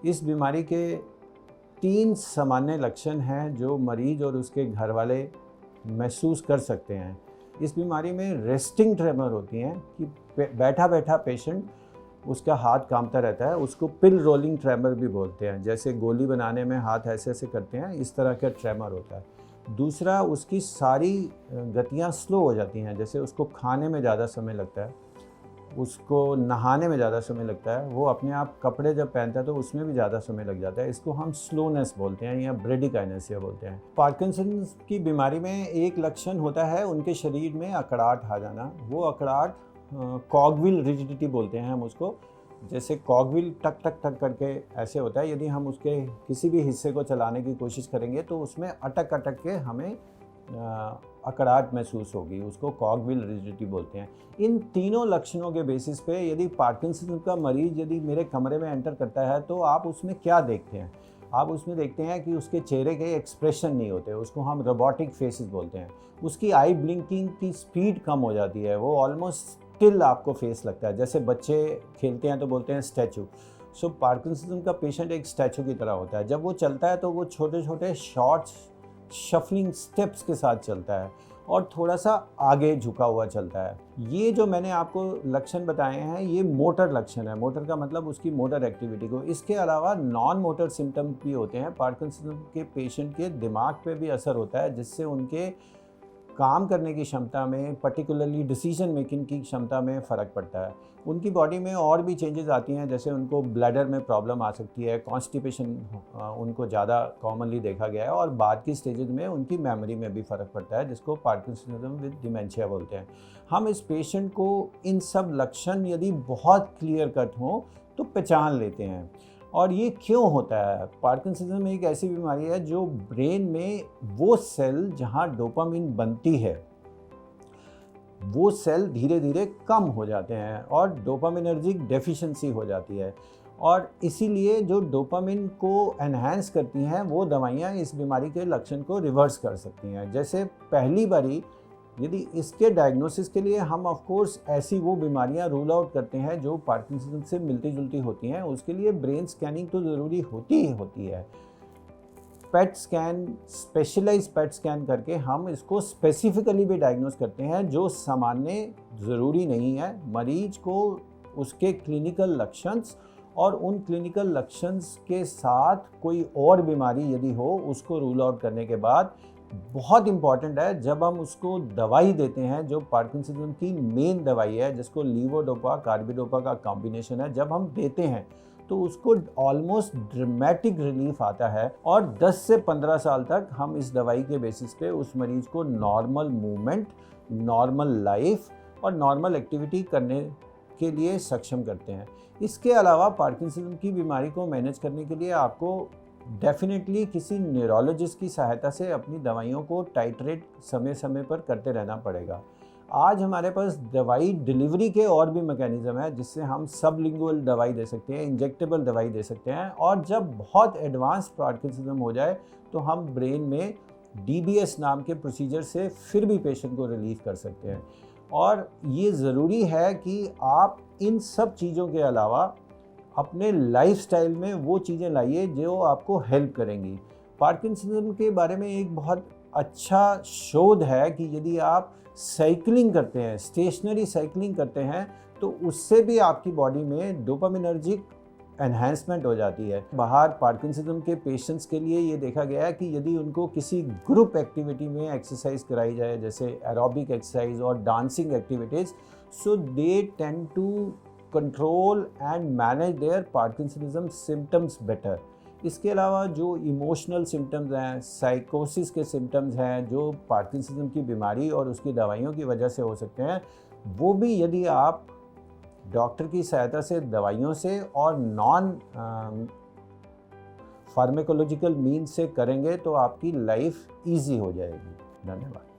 इस बीमारी के 3 सामान्य लक्षण हैं जो मरीज और उसके घर वाले महसूस कर सकते हैं। इस बीमारी में रेस्टिंग ट्रेमर होती हैं कि बैठा बैठा पेशेंट उसका हाथ कांपता रहता है, उसको पिल रोलिंग ट्रेमर भी बोलते हैं। जैसे गोली बनाने में हाथ ऐसे ऐसे करते हैं, इस तरह का ट्रेमर होता है। दूसरा, उसकी सारी गतियाँ स्लो हो जाती हैं, जैसे उसको खाने में ज़्यादा समय लगता है, उसको नहाने में ज़्यादा समय लगता है, वो अपने आप कपड़े जब पहनता है तो उसमें भी ज़्यादा समय लग जाता है। इसको हम स्लोनेस बोलते हैं या ब्रेडिकाइनेसिया बोलते हैं। पार्किंसंस की बीमारी में एक लक्षण होता है उनके शरीर में अकड़ाहट आ जाना। वो अकड़ाहट कॉगविल रिजिडिटी बोलते हैं हम उसको। जैसे कॉगविल टक टक टक करके ऐसे होता है, यदि हम उसके किसी भी हिस्से को चलाने की कोशिश करेंगे तो उसमें अटक अटक के हमें अकड़ाहट महसूस होगी, उसको कॉगविल रिजिडिटी बोलते हैं। इन तीनों लक्षणों के बेसिस पे यदि पार्किंसन का मरीज यदि मेरे कमरे में एंटर करता है तो आप उसमें क्या देखते हैं? आप उसमें देखते हैं कि उसके चेहरे के एक्सप्रेशन नहीं होते, उसको हम रोबोटिक फेसेस बोलते हैं। उसकी आई ब्लिंकिंग की स्पीड कम हो जाती है, वो ऑलमोस्ट स्टिल आपको फेस लगता है। जैसे बच्चे खेलते हैं तो बोलते हैं स्टैचू। सो पार्किंसन का पेशेंट एक स्टैचू की तरह होता है। जब वो चलता है तो वो छोटे छोटे शॉर्ट्स शफलिंग स्टेप्स के साथ चलता है और थोड़ा सा आगे झुका हुआ चलता है। ये जो मैंने आपको लक्षण बताए हैं ये मोटर लक्षण है। मोटर का मतलब उसकी मोटर एक्टिविटी को। इसके अलावा नॉन मोटर सिम्टम भी होते हैं। पार्किंसन के पेशेंट के दिमाग पे भी असर होता है, जिससे उनके काम करने की क्षमता में, पर्टिकुलरली डिसीजन मेकिंग की क्षमता में फ़र्क पड़ता है। उनकी बॉडी में और भी चेंजेस आती हैं, जैसे उनको ब्लैडर में प्रॉब्लम आ सकती है, कॉन्स्टिपेशन उनको ज़्यादा कॉमनली देखा गया है, और बाद की स्टेजेस में उनकी मेमोरी में भी फ़र्क पड़ता है, जिसको पार्किंसनिज्म विद डिमेंशिया बोलते हैं। हम इस पेशेंट को इन सब लक्षण यदि बहुत क्लियर कट हों तो पहचान लेते हैं। और ये क्यों होता है? पार्किंसनिज्म एक ऐसी बीमारी है जो ब्रेन में वो सेल जहाँ डोपामिन बनती है, वो सेल धीरे धीरे कम हो जाते हैं और डोपामिनर्जिक डेफिशिएंसी हो जाती है, और इसीलिए जो डोपामिन को एनहांस करती हैं वो दवाइयाँ इस बीमारी के लक्षण को रिवर्स कर सकती हैं। जैसे पहली बारी यदि इसके डायग्नोसिस के लिए हम ऑफ कोर्स ऐसी वो बीमारियां रूल आउट करते हैं जो पार्किंसन से मिलती जुलती होती हैं, उसके लिए ब्रेन स्कैनिंग तो ज़रूरी होती ही होती है। PET scan, specialise PET scan करके हम इसको स्पेसिफिकली भी डायग्नोस करते हैं, जो सामान्य ज़रूरी नहीं है। मरीज को उसके क्लिनिकल लक्षण्स और उन क्लिनिकल लक्षण्स के साथ कोई और बीमारी यदि हो उसको रूल आउट करने के बाद बहुत इम्पॉर्टेंट है, जब हम उसको दवाई देते हैं जो पार्किंसन की मेन दवाई है, जिसको लीवोडोपा कार्बिडोपा का कॉम्बिनेशन है, जब हम देते हैं तो उसको ऑलमोस्ट ड्रामेटिक रिलीफ आता है, और 10 से 15 साल तक हम इस दवाई के बेसिस पे उस मरीज को नॉर्मल मूवमेंट, नॉर्मल लाइफ और नॉर्मल एक्टिविटी करने के लिए सक्षम करते हैं। इसके अलावा पार्किंसन की बीमारी को मैनेज करने के लिए आपको डेफिनेटली किसी न्यूरोलॉजिस्ट की सहायता से अपनी दवाइयों को टाइट्रेट समय समय पर करते रहना पड़ेगा। आज हमारे पास दवाई डिलीवरी के और भी मैकेनिज्म है, जिससे हम सबलिंगुअल दवाई दे सकते हैं, इंजेक्टेबल दवाई दे सकते हैं, और जब बहुत एडवांस पार्किंसनिज्म हो जाए तो हम ब्रेन में DBS नाम के प्रोसीजर से फिर भी पेशेंट को रिलीव कर सकते हैं। और ये ज़रूरी है कि आप इन सब चीज़ों के अलावा अपने लाइफस्टाइल में वो चीज़ें लाइए जो आपको हेल्प करेंगी। पार्किंसनिज्म के बारे में एक बहुत अच्छा शोध है कि यदि आप साइकिलिंग करते हैं, स्टेशनरी साइकिलिंग करते हैं, तो उससे भी आपकी बॉडी में डोपामिनर्जिक एनहांसमेंट हो जाती है। बाहर पार्किंसनिज्म के पेशेंट्स के लिए ये देखा गया है कि यदि उनको किसी ग्रुप एक्टिविटी में एक्सरसाइज कराई जाए, जैसे एरोबिक एक्सरसाइज और dancing activities, so they tend to control and manage their parkinsonism symptoms better. इसके अलावा जो इमोशनल सिम्टम्स हैं, साइकोसिस के सिम्टम्स हैं, जो पार्किंसनिज्म की बीमारी और उसकी दवाइयों की वजह से हो सकते हैं, वो भी यदि आप डॉक्टर की सहायता से, दवाइयों से और नॉन फार्मेकोलॉजिकल मीन्स से करेंगे तो आपकी लाइफ ईजी हो जाएगी। धन्यवाद।